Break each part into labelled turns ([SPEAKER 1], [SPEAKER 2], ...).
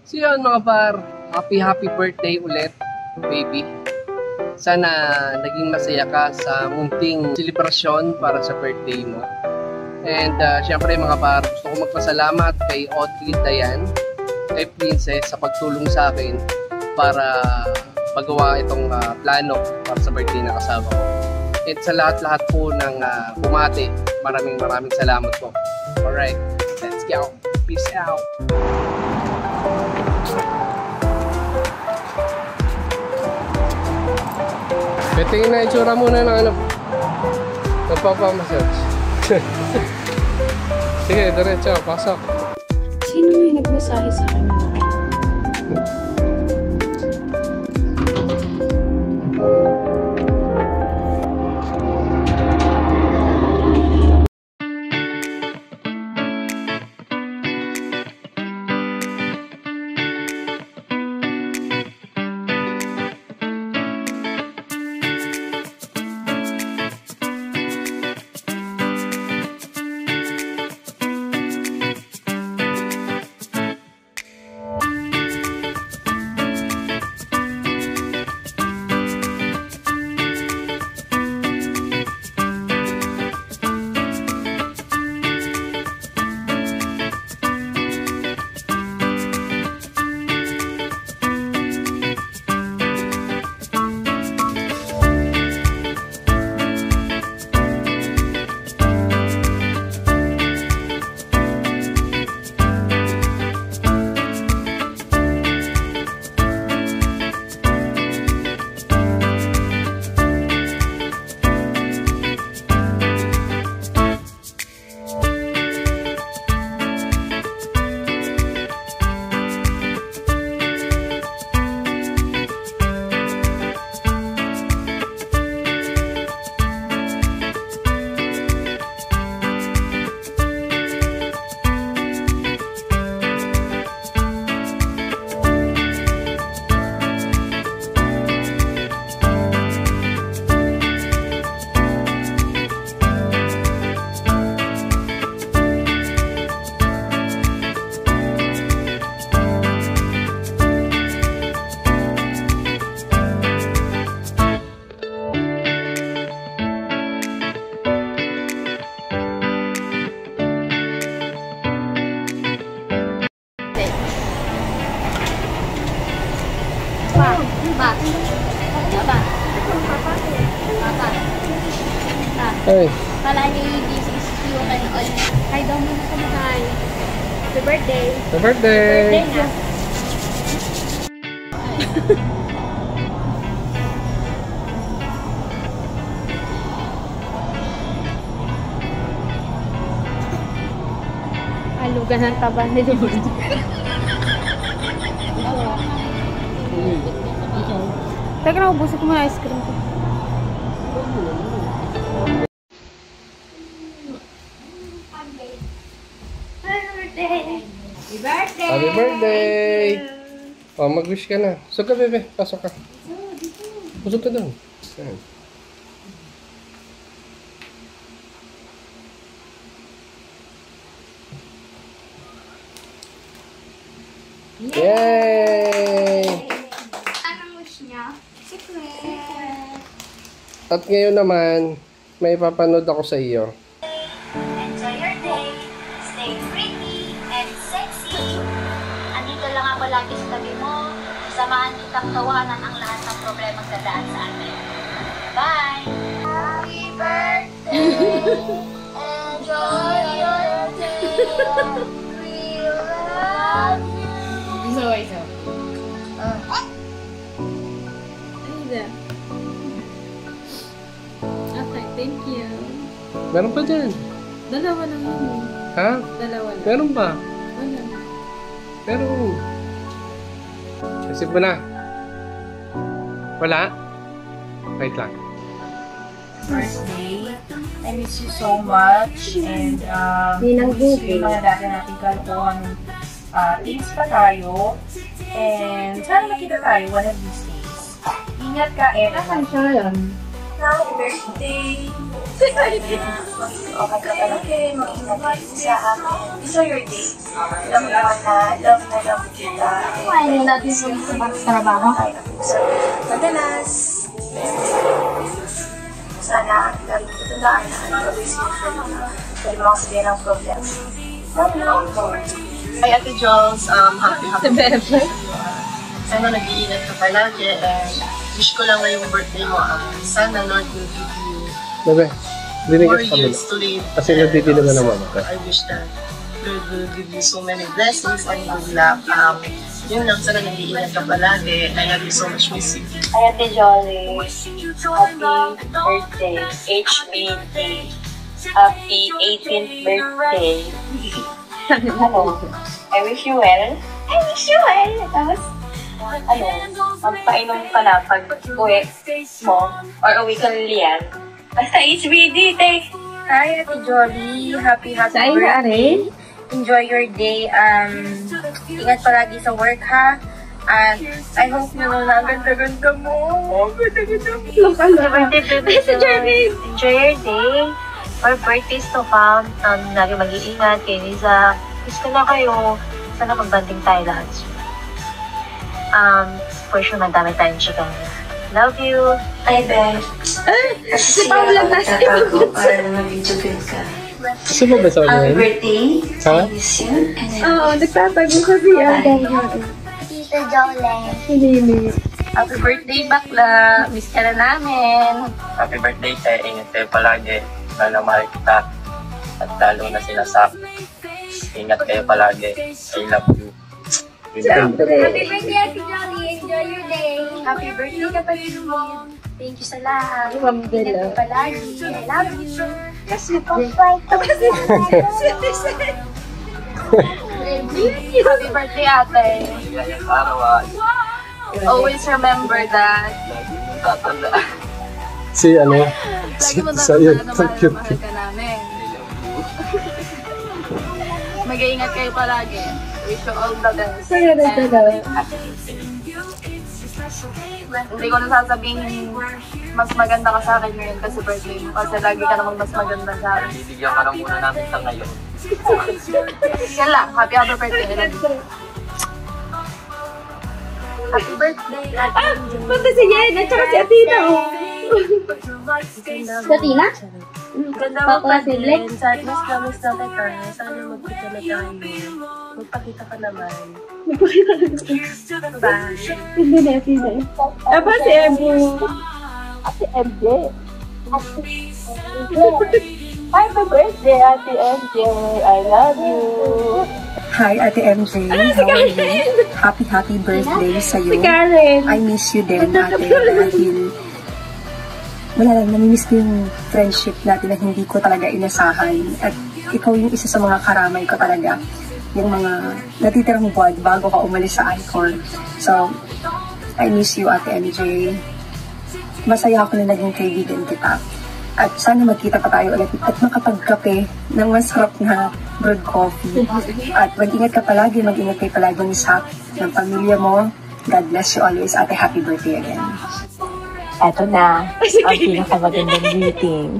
[SPEAKER 1] So yun mga par, happy birthday ulit, baby. Sana naging masaya ka sa munting selebrasyon para sa birthday mo. And syempre mga par, gusto ko magpasalamat kay Audrey Dayan, kay Princess sa pagtulong sa akin para magawa itong plano para sa birthday na kasama ko. At sa lahat-lahat po ng bumati, maraming salamat po. Alright, let's go. Peace out. Tingin na itsura muna ng ano, nagpapamassage. Sige, diretso, pasok.
[SPEAKER 2] Sino yung nagmasahe sa akin?
[SPEAKER 1] Hey.
[SPEAKER 2] Pala ni this is you and all. Hi daw muna sa mga. Happy birthday.
[SPEAKER 1] Happy birthday.
[SPEAKER 2] Happy birthday na. Alugan ng taba ni Lord. Teka na, ubusin ko muna ice cream ko.
[SPEAKER 3] Happy birthday!
[SPEAKER 1] Happy birthday! Oh, mag-wish ka na. Pasok ka, bebe. Pasok ka. Pasok ka doon. Yay!
[SPEAKER 3] Anong wish niya? Secret!
[SPEAKER 1] At ngayon naman, may papanood ako sa iyo.
[SPEAKER 3] Enjoy your day. Stay pretty and sexy. Andito lang ako lagi sa tabi mo. Samahan kitang tawanan ang lahat ng problema sa daan sa atin. Bye! Happy birthday! Enjoy your day! We love you!
[SPEAKER 2] Isa. Okay, thank you.
[SPEAKER 1] Meron pa dyan.
[SPEAKER 2] Dalawa lang yun.
[SPEAKER 1] Ha?
[SPEAKER 2] Dalawa lang.
[SPEAKER 1] Meron ba?
[SPEAKER 2] Wala.
[SPEAKER 1] Meron. Kasi mo na. Wala? Wait lang.
[SPEAKER 4] Birthday. I miss you so much. And miss you yung mga dati natin kalpuhan. Things pa tayo. And sana makita tayo one of these days. Ingat ka,
[SPEAKER 2] Asan siya yan?
[SPEAKER 4] Happy birthday! Okay ka palagi, mag-ingat ka sa akin. Enjoy your day. Alam mo naman na love kita.
[SPEAKER 2] Kaya natin sa trabaho.
[SPEAKER 4] Madalas, sana lagi tutundaan na pag-isip na pwede mga sabihin ng problem. Hi, Ate Jules. Happy birthday. Sana nag-iingat ka palagi and wish ko lang ngayong birthday mo. Sana Lord will give you more years to live.
[SPEAKER 1] Kasi nagtitilo na naman ako.
[SPEAKER 4] I wish that Lord will give you so many blessings and good luck. Yun lang, sana nag-iingat ka palagi. I love you so much, miss you.
[SPEAKER 3] Hi, Ate Jolly. Happy birthday. HBD. Happy 18th birthday. Ano? I wish you well. I wish you well. Tapos, magpainom ka na pag uwi mo or uwi ka liyan. Basta HBD, thanks.
[SPEAKER 2] Hi, Ate Jolly. Happy birthday. Enjoy your day. Ingat palagi sa work, ha? And I hope you know na ang ganda-ganda mo. Oh, ganda-ganda mo.
[SPEAKER 3] Enjoy your day. For birthdays to come, lagi mag-iingat kay Liza. Kiss ko na kayo. Sana magbanding tayo lahat. For sure, madami tayong chicken. Love you.
[SPEAKER 2] Ay, Ben. Si Paula na sa
[SPEAKER 4] ko para mag-video ka.
[SPEAKER 1] Gusto mo ba sa
[SPEAKER 4] Happy
[SPEAKER 1] akin?
[SPEAKER 4] birthday.
[SPEAKER 1] Ha?
[SPEAKER 4] I miss you.
[SPEAKER 2] Oo, nagtatago kasi yan.
[SPEAKER 3] Tita Jolene.
[SPEAKER 2] Hindi.
[SPEAKER 3] Happy birthday, bakla. Miss ka na namin.
[SPEAKER 5] Happy birthday sa'yo. Ingat kayo palagi. Sana mahal kita. At lalo na sila sa ingat kayo palagi. I love you.
[SPEAKER 3] Happy birthday, Ate Jolly. Enjoy your day.
[SPEAKER 2] Happy birthday ka pa rin mo.
[SPEAKER 3] Thank you sa lahat.
[SPEAKER 2] Ingat
[SPEAKER 3] ka palagi. I love you.
[SPEAKER 2] Kasi
[SPEAKER 3] Happy birthday, ate.
[SPEAKER 5] Ligayang araw.
[SPEAKER 3] Always remember that.
[SPEAKER 5] Tatanda.
[SPEAKER 1] Si sa'yo. Ang cute.
[SPEAKER 3] Mahal ka namin. Mag-iingat kayo palagi. Wish you all the best. Hindi ko nasasabihin mas maganda ka sa akin ngayon kasi birthday mo. Kasi lagi ka namang mas maganda sa akin.
[SPEAKER 5] Bibigyan ka na muna namin sa ngayon.
[SPEAKER 3] Yan lang. Happy birthday. I love you. Happy birthday.
[SPEAKER 2] Punta si Yen at saka si Athena. Si Athena?
[SPEAKER 3] Ganda mo pa din. Miss na kita. Sana magkita na tayo. Magpakita ka naman. Bye.
[SPEAKER 2] Hindi na Athena. Aba si Embo. Ate MJ. Happy birthday, Ate MJ. I love you.
[SPEAKER 4] Hi, Ate MJ. How are you? Happy birthday sa'yo.
[SPEAKER 2] Si Karen.
[SPEAKER 4] I miss you din, ate. Dahil wala lang, namimiss ko yung friendship natin na hindi ko talaga inasahan. At ikaw yung isa sa mga karamay ko talaga. Yung mga natitirang buwan bago ka umalis sa Icon. So, I miss you, Ate MJ. Masaya ako na naging kaibigan kita. At sana magkita pa tayo ulit at makapagkape ng masarap na brewed coffee. At mag-ingat ka palagi, mag-ingat kayo palagi ng sap ng pamilya mo. God bless you always, ate. Happy birthday again.
[SPEAKER 6] Eto na, ang pinakamagandang greeting.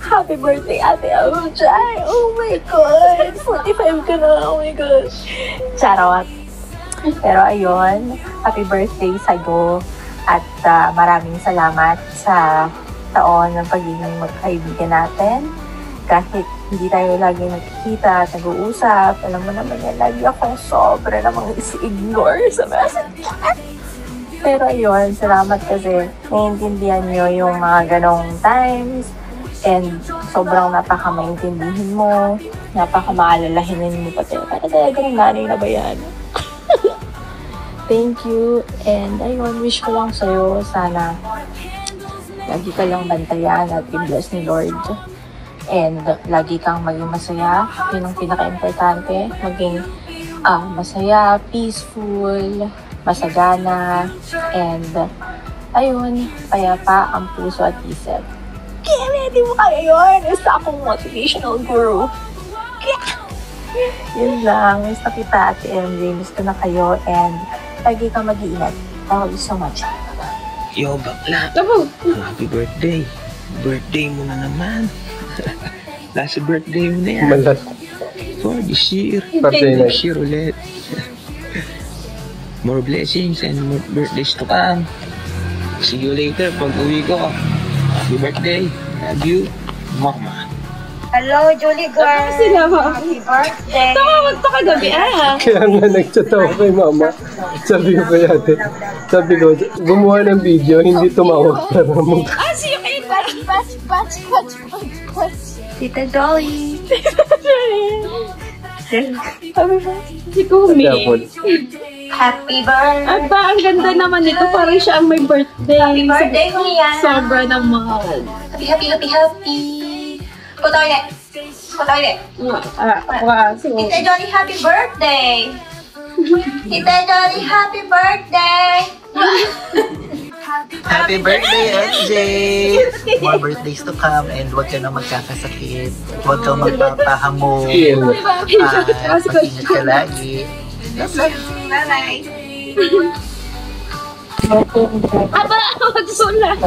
[SPEAKER 6] Happy birthday, Ate Amjay! Oh my God! 45 ka na, oh my gosh! Charot! Pero ayun, happy birthday sa'yo. At maraming salamat sa taon ng pagiging magkaibigan natin. Kahit hindi tayo lagi nagkikita at nag-uusap, alam mo naman yan, lagi akong sobra namang isi-ignore sa message. Pero ayun, salamat kasi naiintindihan nyo yung mga ganong times and sobrang napaka-maintindihin mo, napaka-maalalahanin mo pati. Para talagang nanay na ba yan? Thank you. And ayun, wish ko lang sa'yo, sana lagi ka lang bantayan at i-bless ni Lord. And lagi kang maging masaya. Yun ang pinaka-importante. Maging masaya, peaceful, masagana, and ayun, payapa ang puso at isip. Kaya ready mo kayo yun! Isa akong motivational guru. Yun lang. Miss na kita, Ate MJ. Miss ko na kayo and lagi kang mag-iingat. Thank you so much.
[SPEAKER 5] Yo, bakla. Happy birthday. Birthday mo na naman. Last birthday mo na yan.
[SPEAKER 1] Malat.
[SPEAKER 5] For this year.
[SPEAKER 1] Birthday na.
[SPEAKER 5] This year ulit.
[SPEAKER 7] More blessings and more birthdays to come. See you later pag uwi ko. Happy birthday. Love you, Mama.
[SPEAKER 2] Hello, Julie girl. Happy birthday.
[SPEAKER 6] Tumawag to kagabi,
[SPEAKER 1] Kaya nga nag-chat ako kay mama. Sabi ko kay ate, sabi ko, gumawa ng video, hindi tumawag para mo.
[SPEAKER 6] See you later.
[SPEAKER 2] Tita Dolly.
[SPEAKER 6] Happy birthday. Si Kumi.
[SPEAKER 2] Happy birthday.
[SPEAKER 6] Aba, ang ganda naman nito. Parang siya ang may birthday.
[SPEAKER 2] Happy birthday, Kuya.
[SPEAKER 6] Sobra naman.
[SPEAKER 2] Happy. Kutoilet. Tita Johnny, happy birthday. Tita Johnny, happy birthday.
[SPEAKER 8] Happy birthday, MJ! More birthdays to come and huwag ka na magkakasakit. Huwag kang magpapahamog. At mag-ingat ka lagi.
[SPEAKER 2] Bye-bye.
[SPEAKER 6] Aba, magsulat.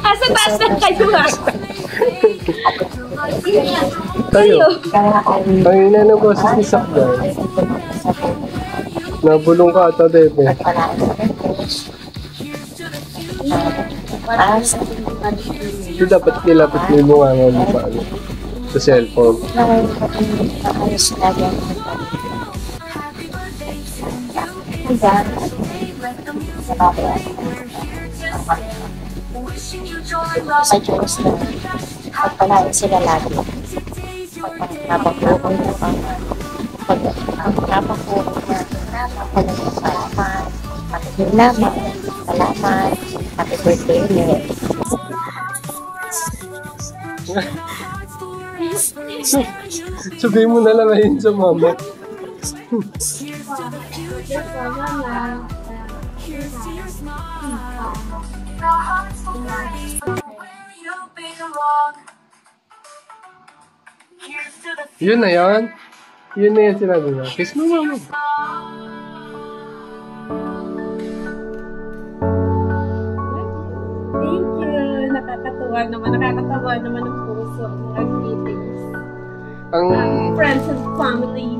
[SPEAKER 6] Asa taas na kayo ha?
[SPEAKER 1] Tayo. Ang ina ng boses ni Sakdan. Nabulong ka ata, Debe. Ito dapat nilapit mo yung mukha nga mo paano. Sa cellphone.
[SPEAKER 9] Sa Diyos na pagpalain sila lagi. Napagpapulong ka. Napagpapulong ka. Salamat. Salamat. Happy birthday ulit.
[SPEAKER 1] Sabihin mo na lang ngayon sa mama. Yun na yan. Yun na yan sinabi na. Kiss mo mama.
[SPEAKER 6] Thank you. Nakakatawa naman ang puso ng greetings.
[SPEAKER 1] Ang
[SPEAKER 6] Friends and family.